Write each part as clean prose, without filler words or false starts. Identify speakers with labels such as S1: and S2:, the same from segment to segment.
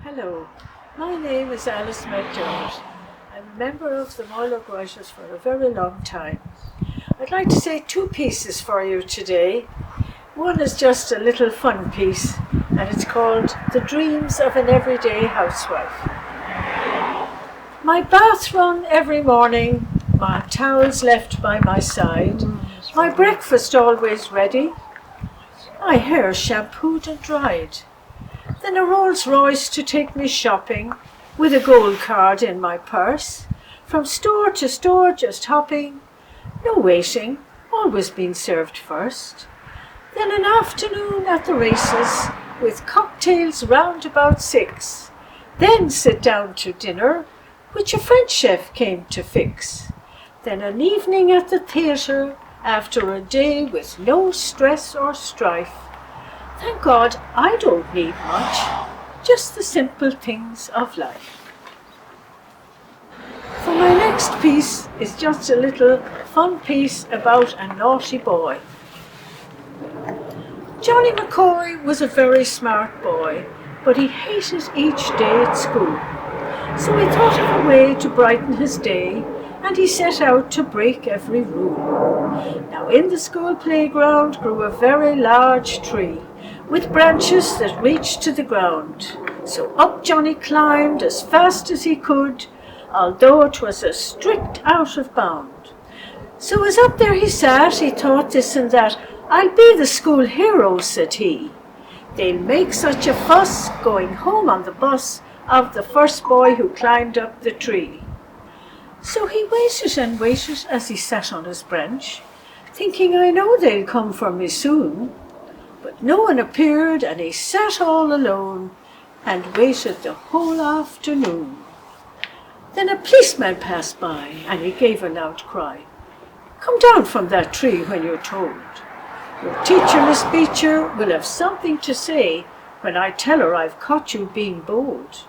S1: Hello, my name is Alice MacDermott. I'm a member of the Moylurg Writers for a very long time. I'd like to say two pieces for you today. One is just a little fun piece, and it's called The Dreams of an Everyday Housewife. My bath run every morning, my towels left by my side, my breakfast always ready, my hair shampooed and dried. Then a Rolls Royce to take me shopping, with a gold card in my purse, from store to store just hopping, no waiting, always being served first. Then an afternoon at the races, with cocktails round about 6. Then sit down to dinner, which a French chef came to fix. Then an evening at the theatre, after a day with no stress or strife. Thank God I don't need much, just the simple things of life. For my next piece is just a little fun piece about a naughty boy. Johnny McCoy was a very smart boy, but he hated each day at school. So he thought of a way to brighten his day, and he set out to break every rule. Now in the school playground grew a very large tree, with branches that reached to the ground. So up Johnny climbed as fast as he could, although it was a strict out of bound. So as up there he sat, he thought this and that. "I'll be the school hero," said he. "They'll make such a fuss going home on the bus of the first boy who climbed up the tree." So he waited and waited as he sat on his branch, thinking, "I know they'll come for me soon." But no one appeared, and he sat all alone and waited the whole afternoon. Then a policeman passed by, and he gave a loud cry. "Come down from that tree when you're told. Your teacher, Miss Beecher, will have something to say when I tell her I've caught you being bold."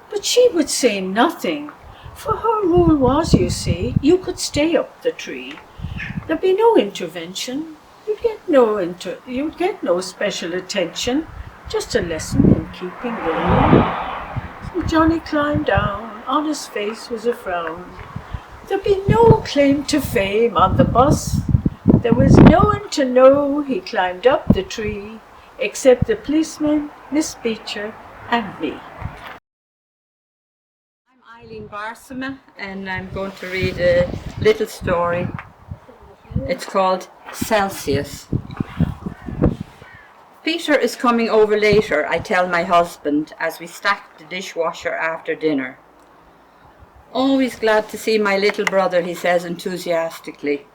S1: But she would say nothing, for her rule was, you see, you could stay up the tree. There'd be no intervention. You'd get no special attention, just a lesson in keeping the rule. So Johnny climbed down, on his face was a frown. There'd be no claim to fame on the bus. There was no one to know he climbed up the tree, except the policeman, Miss Beecher, and me.
S2: I'm Eileen Barsima, and I'm going to read a little story. It's called Celsius. Peter is coming over later, I tell my husband as we stack the dishwasher after dinner. Always glad to see my little brother, he says enthusiastically.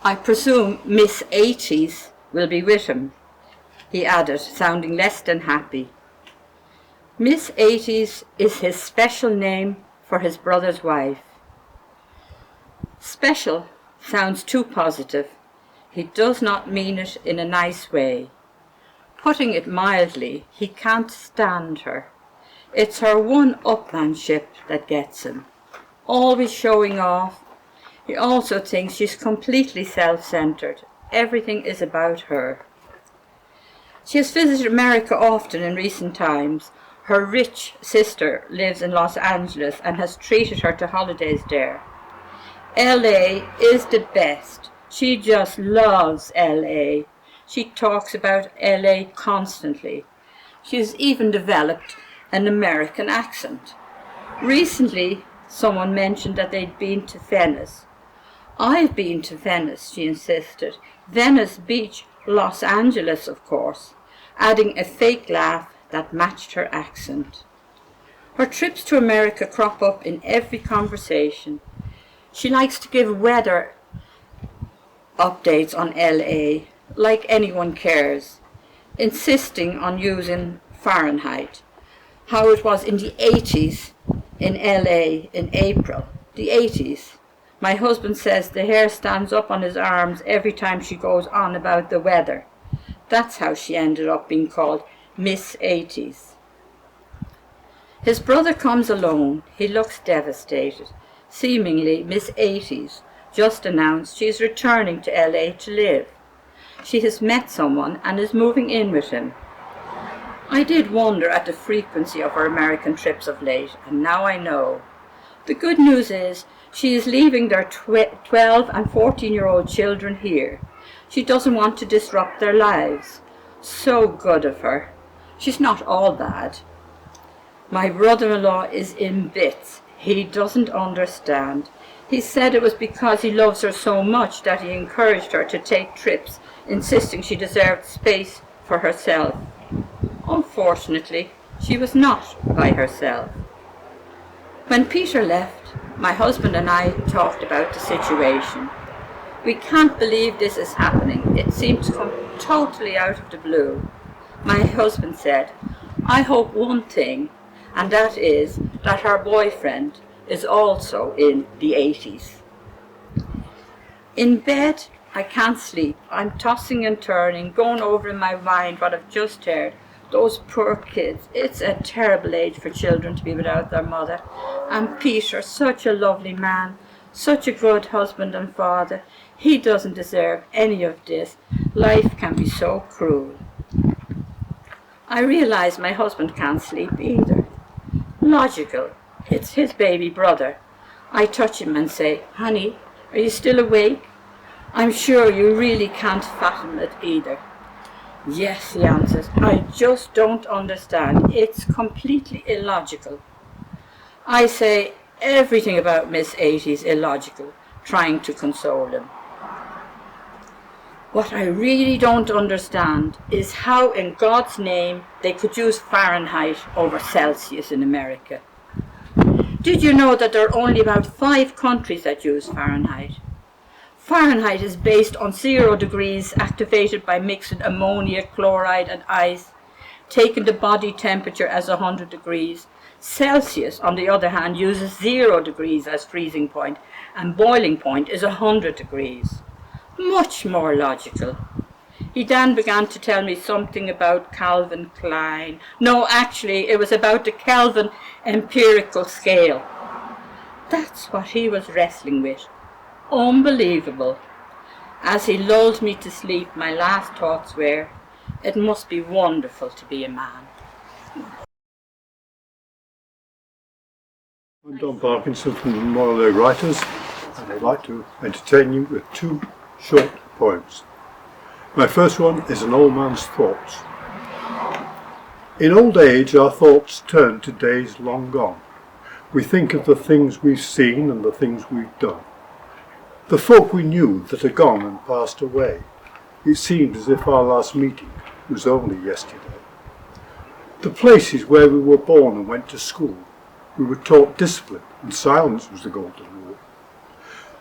S2: I presume Miss 80s will be with him, he added, sounding less than happy. Miss 80s is his special name for his brother's wife. Special sounds too positive. He does not mean it in a nice way. Putting it mildly, he can't stand her. It's her one-upmanship that gets him. Always showing off. He also thinks she's completely self-centered. Everything is about her. She has visited America often in recent times. Her rich sister lives in Los Angeles and has treated her to holidays there. LA is the best. She just loves LA. She talks about LA constantly. She has even developed an American accent. Recently, someone mentioned that they'd been to Venice. "I've been to Venice," she insisted. "Venice Beach, Los Angeles, of course," adding a fake laugh that matched her accent. Her trips to America crop up in every conversation. She likes to give weather updates on LA, like anyone cares, insisting on using Fahrenheit. How it was in the 80s in LA in April. The 80s. My husband says the hair stands up on his arms every time she goes on about the weather. That's how she ended up being called Miss 80s. His brother comes alone. He looks devastated. Seemingly, Miss 80s just announced she is returning to LA to live. She has met someone and is moving in with him. I did wonder at the frequency of her American trips of late, and now I know. The good news is she is leaving their 12 and 14-year-old children here. She doesn't want to disrupt their lives. So good of her. She's not all bad. My brother-in-law is in bits. He doesn't understand. He said it was because he loves her so much that he encouraged her to take trips, insisting she deserved space for herself. Unfortunately, she was not by herself. When Peter left, my husband and I talked about the situation. We can't believe this is happening. It seems to come totally out of the blue. My husband said, I hope one thing, and that is that her boyfriend is also in the 80s. In bed, I can't sleep. I'm tossing and turning, going over in my mind what I've just heard. Those poor kids. It's a terrible age for children to be without their mother. And Peter, such a lovely man, such a good husband and father. He doesn't deserve any of this. Life can be so cruel. I realise my husband can't sleep either. Logical. It's his baby brother. I touch him and say, honey, are you still awake? I'm sure you really can't fathom it either. Yes, he answers, I just don't understand. It's completely illogical. I say everything about Miss 80 is illogical, trying to console him. What I really don't understand is how in God's name they could use Fahrenheit over Celsius in America. Did you know that there are only about 5 countries that use Fahrenheit? Fahrenheit is based on 0 degrees activated by mixing ammonia, chloride and ice, taking the body temperature as 100 degrees. Celsius, on the other hand, uses 0 degrees as freezing point, and boiling point is 100 degrees. Much more logical. He then began to tell me something about Calvin Klein. No, actually, it was about the Kelvin empirical scale. That's what he was wrestling with. Unbelievable. As he lulled me to sleep, my last thoughts were, it must be wonderful to be a man.
S3: I'm Don Parkinson from the Moylurg Writers, and I'd like to entertain you with 2 short poems. My first one is An Old Man's Thoughts. In old age our thoughts turn to days long gone. We think of the things we've seen and the things we've done. The folk we knew that are gone and passed away. It seems as if our last meeting was only yesterday. The places where we were born and went to school. We were taught discipline, and silence was the golden rule.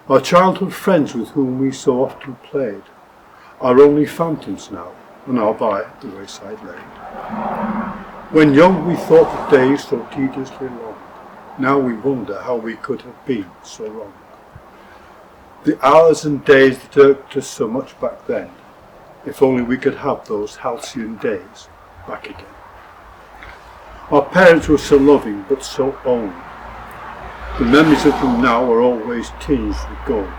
S3: Our childhood friends with whom we so often played are only phantoms now, and are by the wayside laid. When young we thought the days so tediously long. Now we wonder how we could have been so wrong. The hours and days that irked us so much back then, if only we could have those halcyon days back again. Our parents were so loving but so old. The memories of them now are always tinged with gold.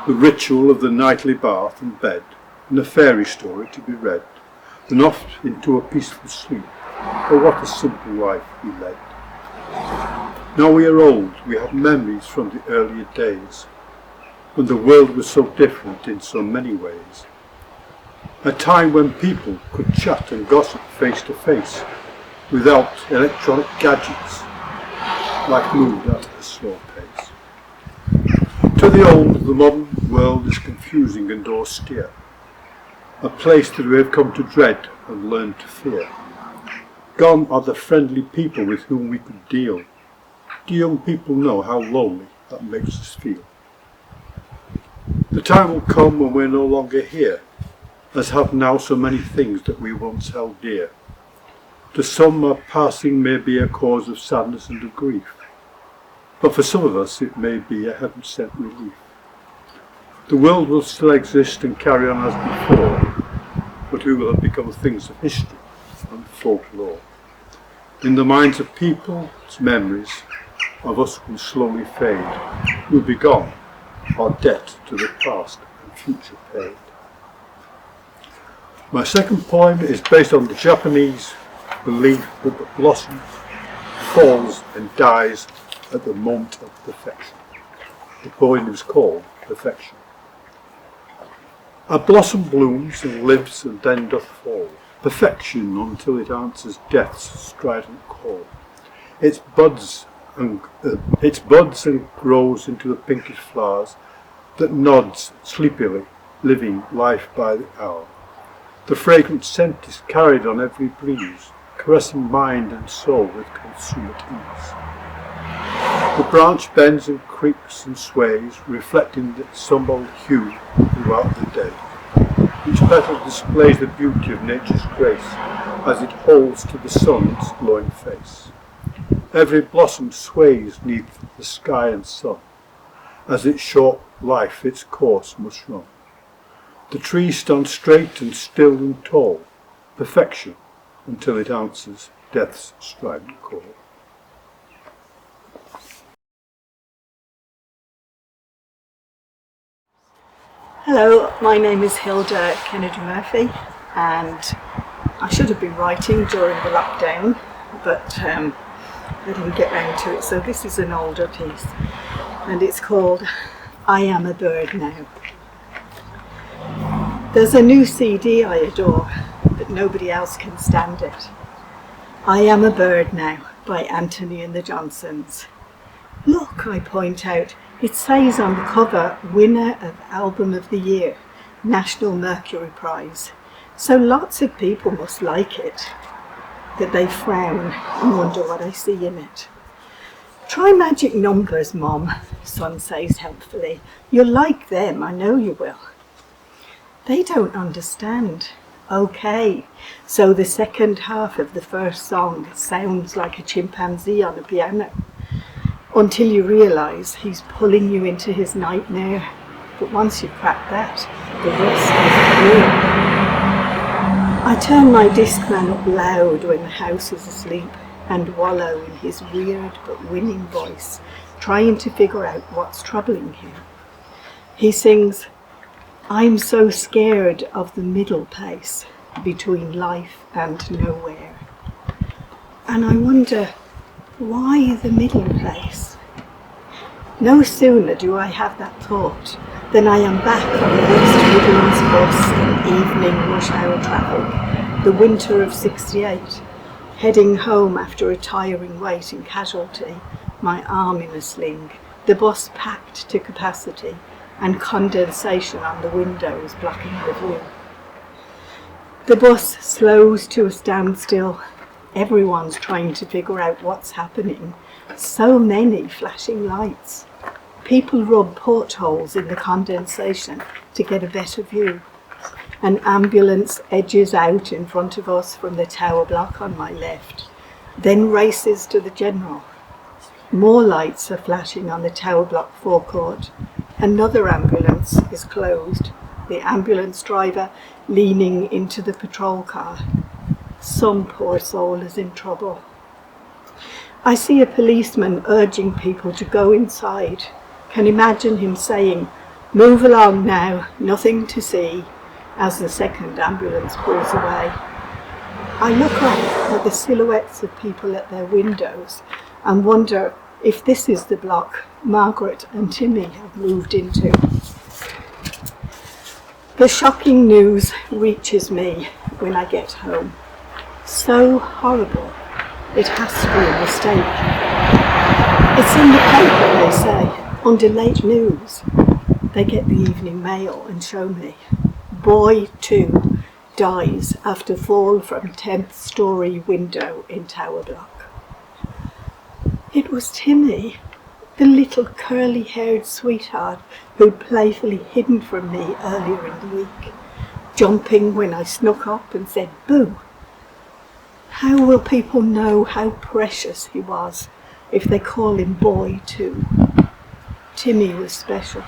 S3: The ritual of the nightly bath and bed, and a fairy story to be read, then off into a peaceful sleep. Oh, what a simple life we led. Now we are old, we have memories from the earlier days, when the world was so different in so many ways. A time when people could chat and gossip face to face, without electronic gadgets, life moved at a slow pace. To the old, the modern world is confusing and austere, a place that we have come to dread and learn to fear. Gone are the friendly people with whom we could deal. Do young people know how lonely that makes us feel? The time will come when we're no longer here, as have now so many things that we once held dear. To some our passing may be a cause of sadness and of grief, but for some of us it may be a heaven-sent relief. The world will still exist and carry on as before, but we will have become things of history and folklore. In the minds of people, its memories of us will slowly fade. We'll be gone, our debt to the past and future paid. My second poem is based on the Japanese belief that the blossom falls and dies at the moment of perfection. The poem is called Perfection. A blossom blooms and lives and then doth fall, perfection until it answers death's strident call. It buds and grows into the pinkish flowers that nods sleepily, living life by the hour. The fragrant scent is carried on every breeze, caressing mind and soul with consummate ease. The branch bends and creaks and sways, reflecting its sombre hue throughout the day. Each petal displays the beauty of nature's grace as it holds to the sun's glowing face. Every blossom sways neath the sky and sun, as its short life its course must run. The tree stands straight and still and tall, perfection until it answers death's strident call.
S1: Hello, my name is Hilda Kennedy Murphy, and I should have been writing during the lockdown, but I didn't get round to it, so this is an older piece, and it's called I Am a Bird Now. There's a new CD I adore, but nobody else can stand it. I Am a Bird Now by Anthony and the Johnsons. Look, I point out, it says on the cover, winner of Album of the Year, National Mercury Prize. So lots of people must like it, that they frown and wonder what I see in it. Try magic numbers, Mom, Son says helpfully. You'll like them, I know you will. They don't understand. Okay, so the second half of the first song sounds like a chimpanzee on a piano, until you realise he's pulling you into his nightmare. But once you've cracked that, the rest is real. I turn my Discman up loud when the house is asleep and wallow in his weird but winning voice, trying to figure out what's troubling him. He sings, I'm so scared of the middle place between life and nowhere. And I wonder, why the middle place? No sooner do I have that thought than I am back on the West Midlands bus in evening rush hour traffic, the winter of '68, heading home after a tiring wait in Casualty, my arm in a sling, the bus packed to capacity and condensation on the windows blocking the view. The bus slows to a standstill. Everyone's trying to figure out what's happening. So many flashing lights. People rub portholes in the condensation to get a better view. An ambulance edges out in front of us from the tower block on my left, then races to the general. More lights are flashing on the tower block forecourt. Another ambulance is closed, the ambulance driver leaning into the patrol car. Some poor soul is in trouble. I see a policeman urging people to go inside. Can imagine him saying, move along now, nothing to see, as the second ambulance pulls away. I look up at the silhouettes of people at their windows and wonder if this is the block Margaret and Timmy have moved into. The shocking news reaches me when I get home. So horrible, it has to be a mistake. It's in the paper, they say, under late news. They get the evening mail and show me. Boy 2 dies after fall from 10th story window in tower block. It was Timmy, the little curly-haired sweetheart who'd playfully hidden from me earlier in the week, jumping when I snuck up and said boo. How will people know how precious he was if they call him Boy 2? Timmy was special.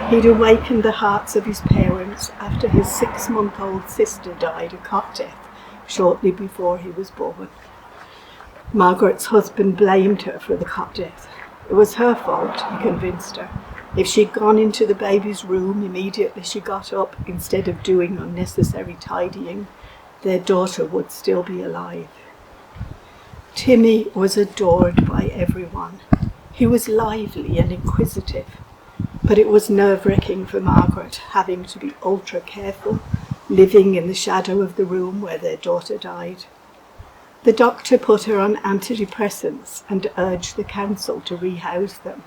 S1: He'd awakened the hearts of his parents after his 6-month-old sister died a cot death shortly before he was born. Margaret's husband blamed her for the cot death. It was her fault, he convinced her.
S4: If she'd gone into the baby's room immediately she got up, instead of doing unnecessary tidying, their daughter would still be alive. Timmy was adored by everyone. He was lively and inquisitive, but it was nerve-wracking for Margaret, having to be ultra careful, living in the shadow of the room where their daughter died. The doctor put her on antidepressants and urged the council to rehouse them.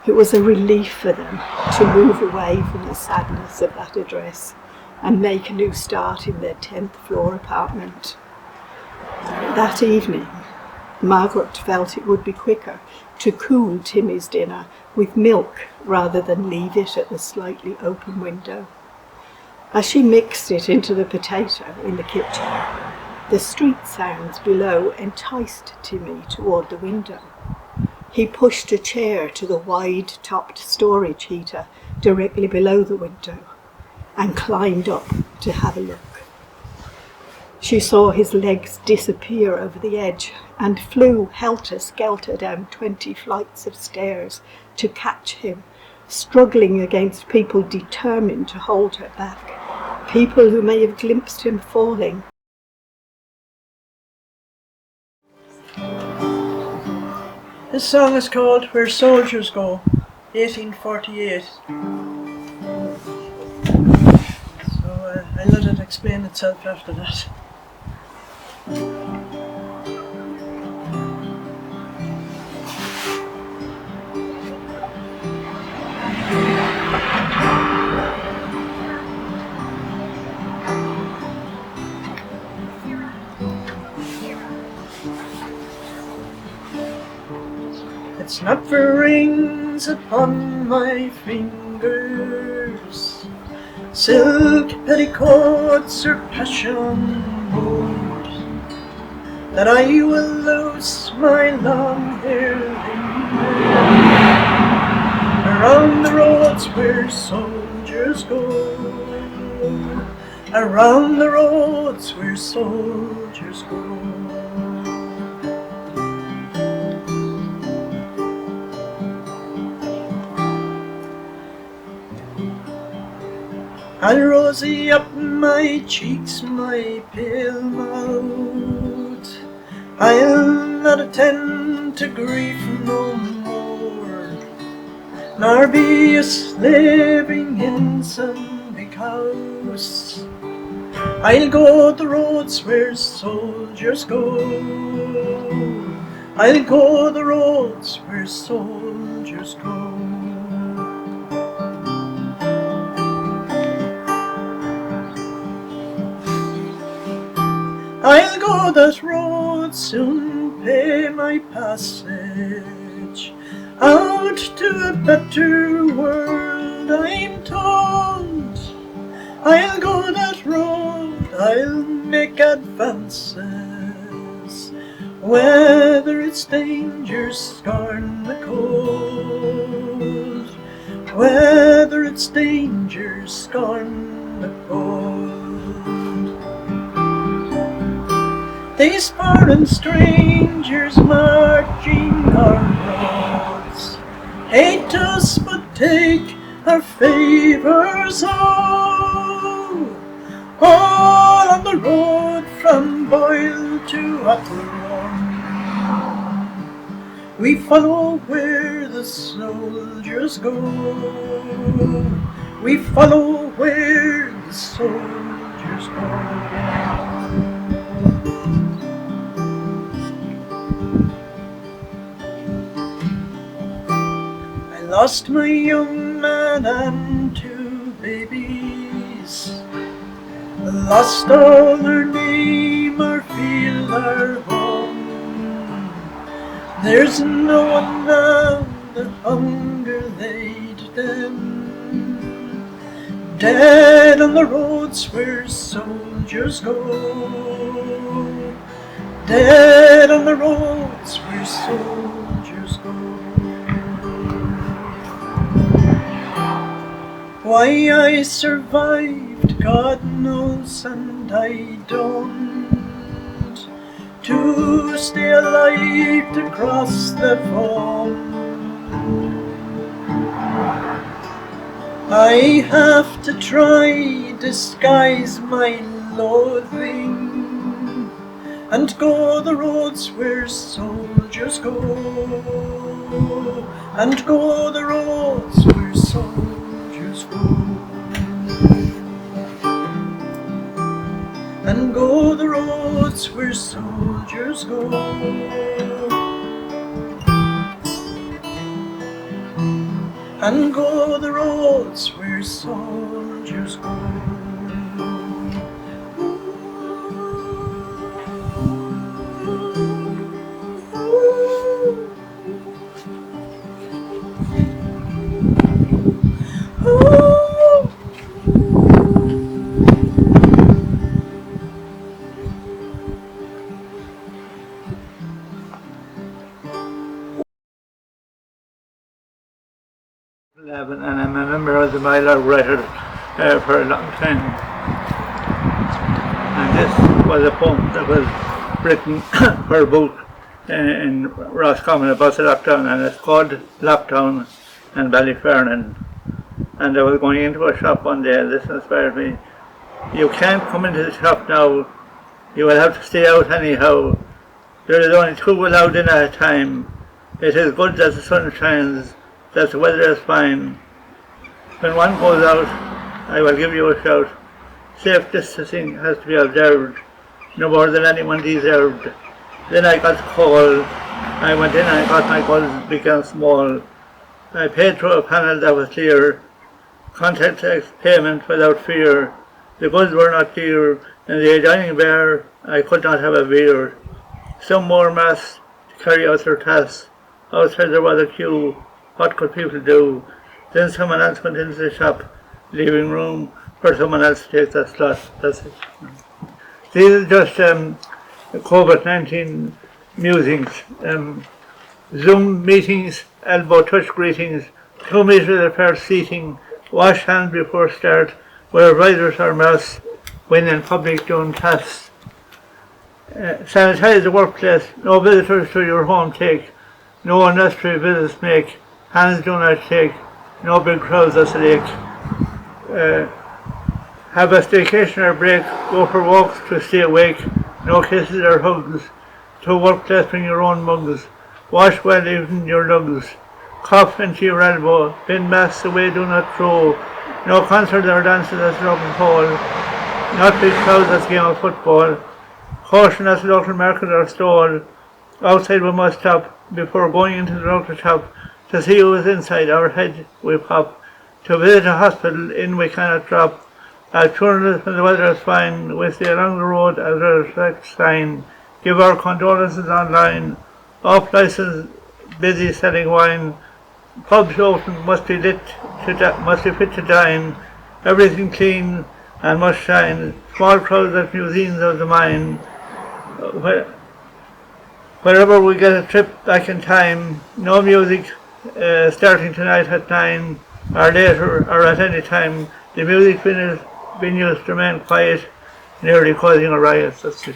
S4: It was a relief for them to move away from the sadness of that address and make a new start in their 10th floor apartment. That evening, Margaret felt it would be quicker to cool Timmy's dinner with milk rather than leave it at the slightly open window. As she mixed it into the potato in the kitchen, the street sounds below enticed Timmy toward the window. He pushed a chair to the wide-topped storage heater directly below the window and climbed up to have a look. She saw his legs disappear over the edge and flew helter-skelter down 20 flights of stairs to catch him, struggling against people determined to hold her back, people who may have glimpsed him falling.
S5: This song is called Where Soldiers Go, 1848. So I'll let it explain itself after that. It's not for rings upon my fingers, silk petticoats or passion mood, that I will lose my long hair around the roads where soldiers go, around the roads where soldiers go. I'll rosy up my cheeks, my pale mouth, I'll not attend to grief no more, nor be a slaving in some big house. I'll go the roads where soldiers go, I'll go the roads where soldiers go. I'll go that road, soon pay my passage out to a better world, I'm told. I'll go that road, I'll make advances, whether it's danger, scorn the cold, whether it's danger, scorn the cold. These foreign strangers marching our roads hate us but take our favours all on the road from Boyle to Athlone. We follow where the soldiers go, we follow where the soldiers go. Lost my young man and 2 babies, lost all their name or field or home. There's no one now, the hunger laid them, dead on the roads where soldiers go, dead on the roads where soldiers go. Why I survived, God knows, and I don't, to stay alive to cross the foam. I have to try disguise my loathing and go the roads where soldiers go, and go the roads where soldiers go, and go the roads where soldiers go, and go the roads where soldiers go.
S6: And I'm a member of the Moylurg Writers for a long time. And this was a poem that was written for a book in Roscommon about the lockdown, and it's called Lockdown in Ballyfernan. And I was going into a shop one day, and this inspired me. You can't come into the shop now, you will have to stay out anyhow. There is only 2 allowed in at a time. It is good that the sun shines, that the weather is fine. When one goes out, I will give you a shout. Safe distancing has to be observed, no more than anyone deserved. Then I got the call. I went in and I got my goods big and small. I paid through a panel that was clear, contactless payment without fear. The goods were not dear. In the adjoining bar, I could not have a beer. Some more masks to carry out their tasks. Outside there was a queue. What could people do? Then someone else went into the shop, leaving room for someone else to take that slot. That's it. These are just COVID-19 musings. Zoom meetings, elbow touch greetings, 2 meters apart seating, wash hands before start, wear visors or masks when in public doing tasks. Sanitize the workplace, no visitors to your home take, no unnecessary visits make, hands do not shake, no big crowds at the lake. Have a staycation or break, go for walks to stay awake, no kisses or hugs, to workplace bring your own mugs, wash well even your lugs, cough into your elbow, bin masks away do not throw, no concerts or dances at the open hall, not big crowds at the game of football, caution at the local market or stall, outside we must stop before going into the local shop, to see who is inside our head we pop, to visit a hospital in we cannot drop, alternatives when the weather is fine, we stay along the road as a respect sign, give our condolences online, off license busy selling wine, pubs open must be lit, must be fit to dine, everything clean and must shine, small crowds at museums of the mind, wherever we get a trip back in time, no music starting tonight at 9 or later or at any time. The music venues remain quiet, nearly causing a riot. That's it.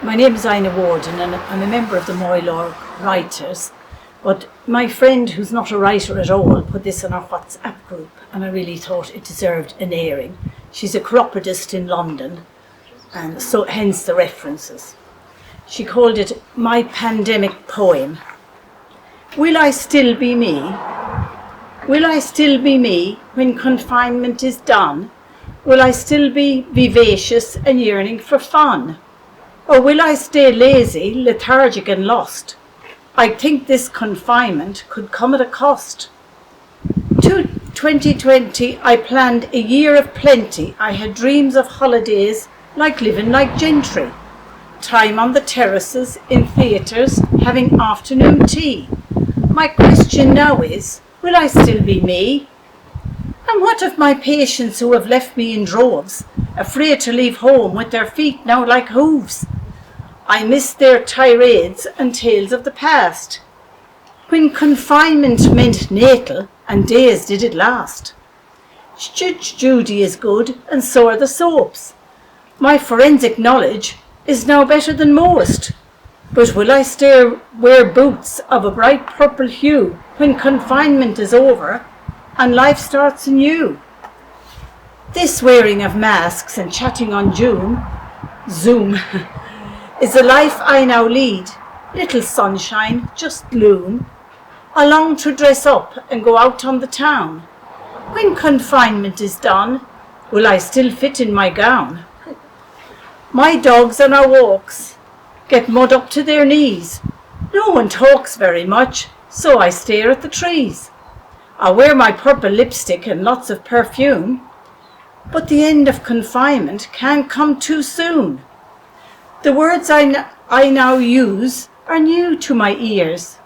S1: My name is Ina Warden and I'm a member of the Moylurg Writers, but my friend who's not a writer at all put this in our WhatsApp group and I really thought it deserved an airing. She's a chiropodist in London and so hence the references. She called it My Pandemic Poem. Will I still be me? Will I still be me when confinement is done? Will I still be vivacious and yearning for fun? Or will I stay lazy, lethargic and lost? I think this confinement could come at a cost. To 2020 I planned a year of plenty. I had dreams of holidays like living like gentry. Time on the terraces, in theatres, having afternoon tea. My question now is, will I still be me? And what of my patients who have left me in droves, afraid to leave home with their feet now like hooves? I miss their tirades and tales of the past, when confinement meant natal and days did it last. Judge Judy is good and so are the soaps. My forensic knowledge is now better than most. But will I still wear boots of a bright purple hue when confinement is over and life starts anew? This wearing of masks and chatting on Zoom, is the life I now lead. Little sunshine, just gloom. I long to dress up and go out on the town. When confinement is done, will I still fit in my gown? My dogs on our walks get mud up to their knees. No one talks very much, so I stare at the trees. I wear my purple lipstick and lots of perfume, but the end of confinement can't come too soon. The words I now use are new to my ears.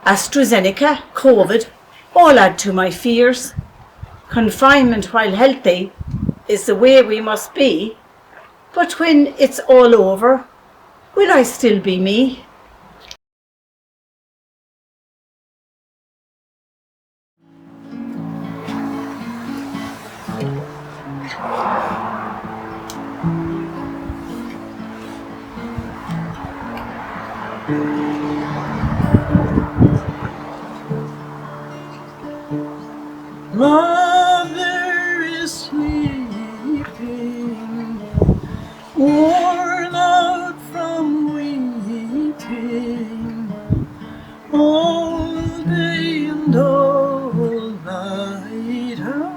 S1: AstraZeneca, COVID, all add to my fears. Confinement, while healthy, is the way we must be, but when it's all over, will I still be me?
S5: Mother is sleeping, worn out from weeping, all day and all night. Her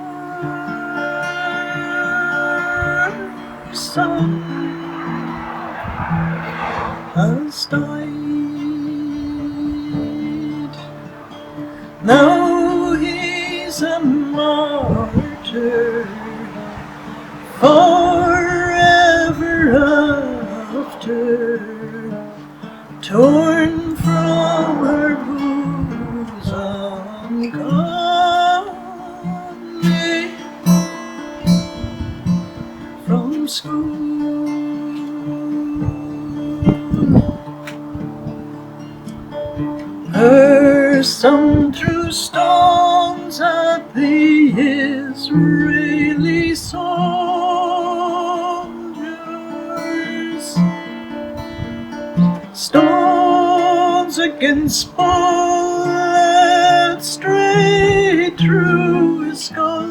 S5: son has died. Now he's a martyr, forever after, torn from her bosom, gone from school. Her son threw stones at the Israeli soldiers, stones against bullets straight through his skull.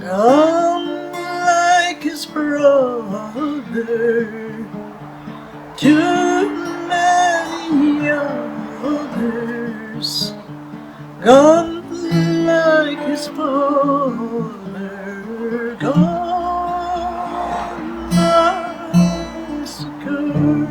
S5: Gone like his brother, too many others, gone like his father, gone massacred.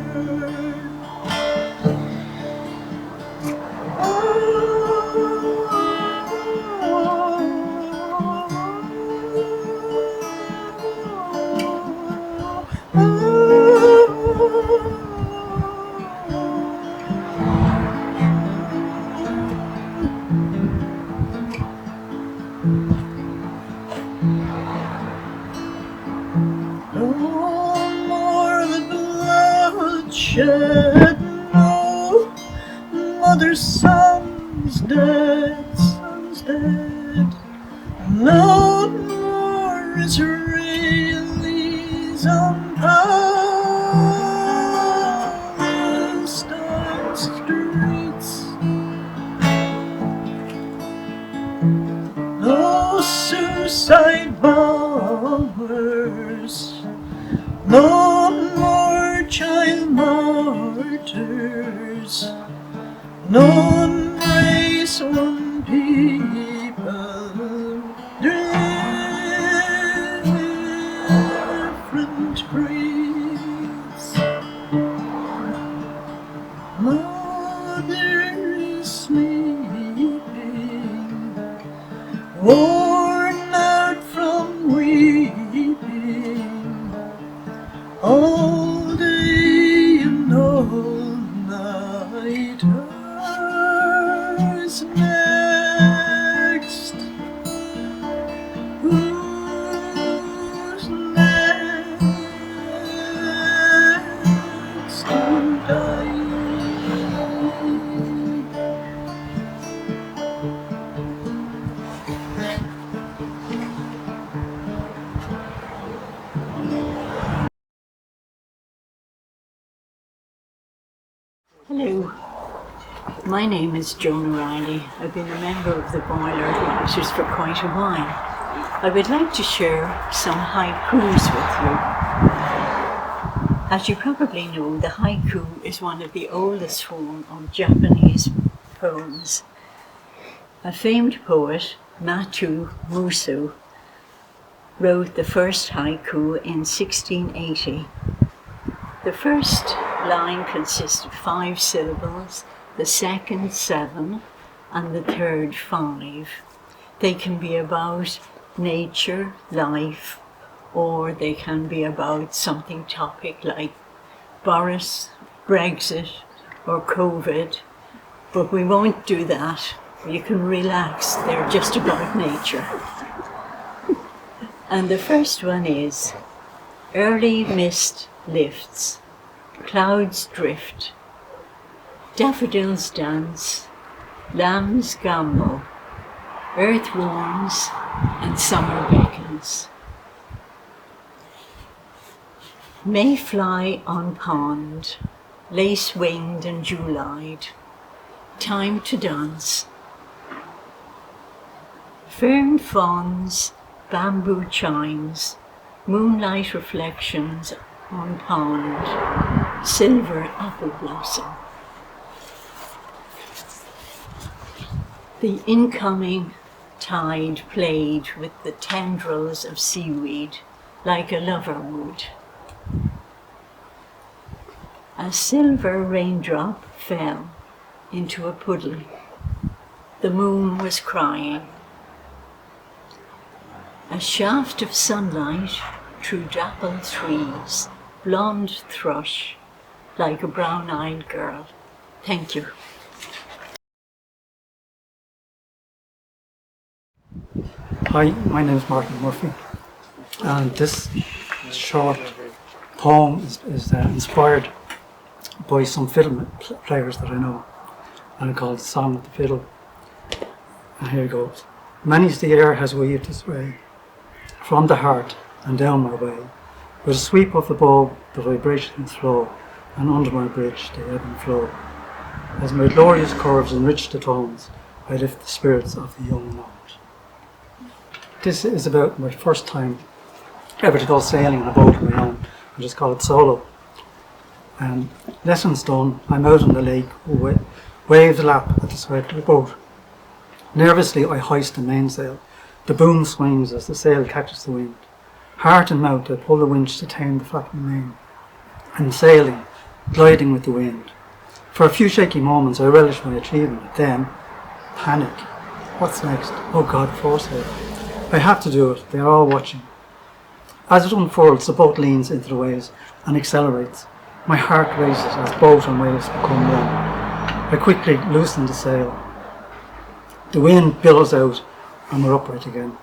S5: Shed, no, mother's son's dead, no more Israelis on Palestine streets, no suicide bombers, no more child martyrs, no one race, one people, different creeds. Mother is sleeping, worn out from weeping, all day and all night. Who's next? Who's next to die?
S7: Hello, my name is Joan O'Reilly. I've been a member of the Moylurg Writers for quite a while. I would like to share some haikus with you. As you probably know, the haiku is one of the oldest form of Japanese poems. A famed poet, Matthew Muso, wrote the first haiku in 1680. The first line consists of 5 syllables, the second 7, and the third 5. They can be about nature, life, or they can be about something topic like Boris, Brexit, or COVID, but we won't do that. You can relax, they're just about nature. And the first one is, early mist lifts, clouds drift, daffodils dance, lambs gambol, earth warms, and summer beckons. May fly on pond, lace-winged and jewel-eyed, time to dance. Fern fawns, bamboo chimes, moonlight reflections on pond, silver apple blossom. The incoming tide played with the tendrils of seaweed like a lover would. A silver raindrop fell into a puddle. The moon was crying. A shaft of sunlight through dappled trees, blonde thrush, like a brown-eyed girl. Thank you.
S8: Hi, my name is Martin Murphy, and this short poem is inspired by some fiddle players that I know, and it's called Song of the Fiddle. And here it goes. Many's the air has weaved its way from the heart and down my way. With a sweep of the bow, the vibrations flow, and under my bridge they ebb and flow. As my glorious curves enrich the tones, I lift the spirits of the young and old. This is about my first time ever to go sailing on a boat on my own. I just call it solo. And lessons done, I'm out on the lake, wave the lap at the side of the boat. Nervously I hoist the mainsail. The boom swings as the sail catches the wind. Heart and mouth I pull the winch to tame the flapping main. And sailing, gliding with the wind. For a few shaky moments I relish my achievement. Then, panic. What's next? Oh God, foresail. I have to do it. They are all watching. As it unfolds, the boat leans into the waves and accelerates. My heart races as boat and waves become one. I quickly loosen the sail. The wind billows out and we're upright again.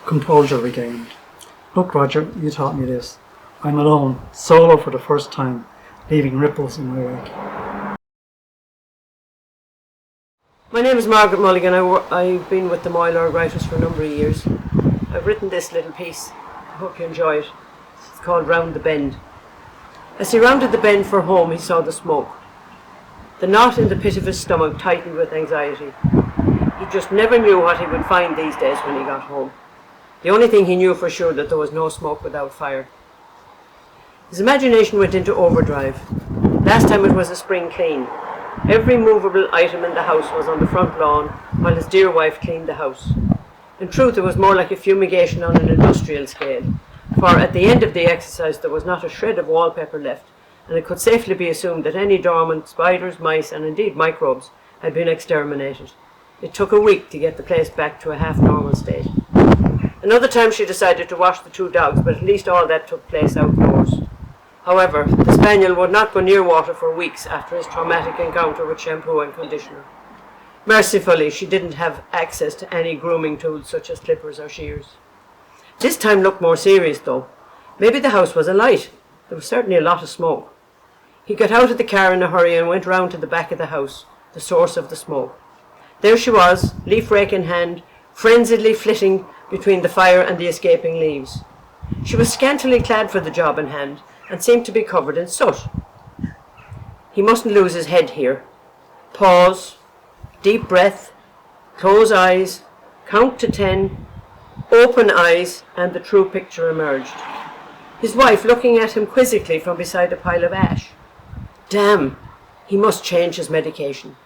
S8: Composure regained. Look, Roger, you taught me this. I'm alone, solo for the first time, leaving ripples in my wake.
S9: My name is Margaret Mulligan. I've been with the Moylurg Writers for a number of years. I've written this little piece. I hope you enjoy it. It's called Round the Bend. As he rounded the bend for home, he saw the smoke. The knot in the pit of his stomach tightened with anxiety. He just never knew what he would find these days when he got home. The only thing he knew for sure that there was no smoke without fire. His imagination went into overdrive. Last time it was a spring clean. Every movable item in the house was on the front lawn while his dear wife cleaned the house. In truth, it was more like a fumigation on an industrial scale, for at the end of the exercise there was not a shred of wallpaper left, and it could safely be assumed that any dormant spiders, mice, and indeed microbes had been exterminated. It took a week to get the place back to a half-normal state. Another time she decided to wash the 2 dogs, but at least all that took place outdoors. However, the spaniel would not go near water for weeks after his traumatic encounter with shampoo and conditioner. Mercifully, she didn't have access to any grooming tools such as clippers or shears. This time looked more serious though. Maybe the house was alight. There was certainly a lot of smoke. He got out of the car in a hurry and went round to the back of the house, the source of the smoke. There she was, leaf rake in hand, frenziedly flitting between the fire and the escaping leaves. She was scantily clad for the job in hand, and seemed to be covered in soot. He mustn't lose his head here. Pause, deep breath, close eyes, count to 10, open eyes, and the true picture emerged. His wife looking at him quizzically from beside a pile of ash. Damn, he must change his medication.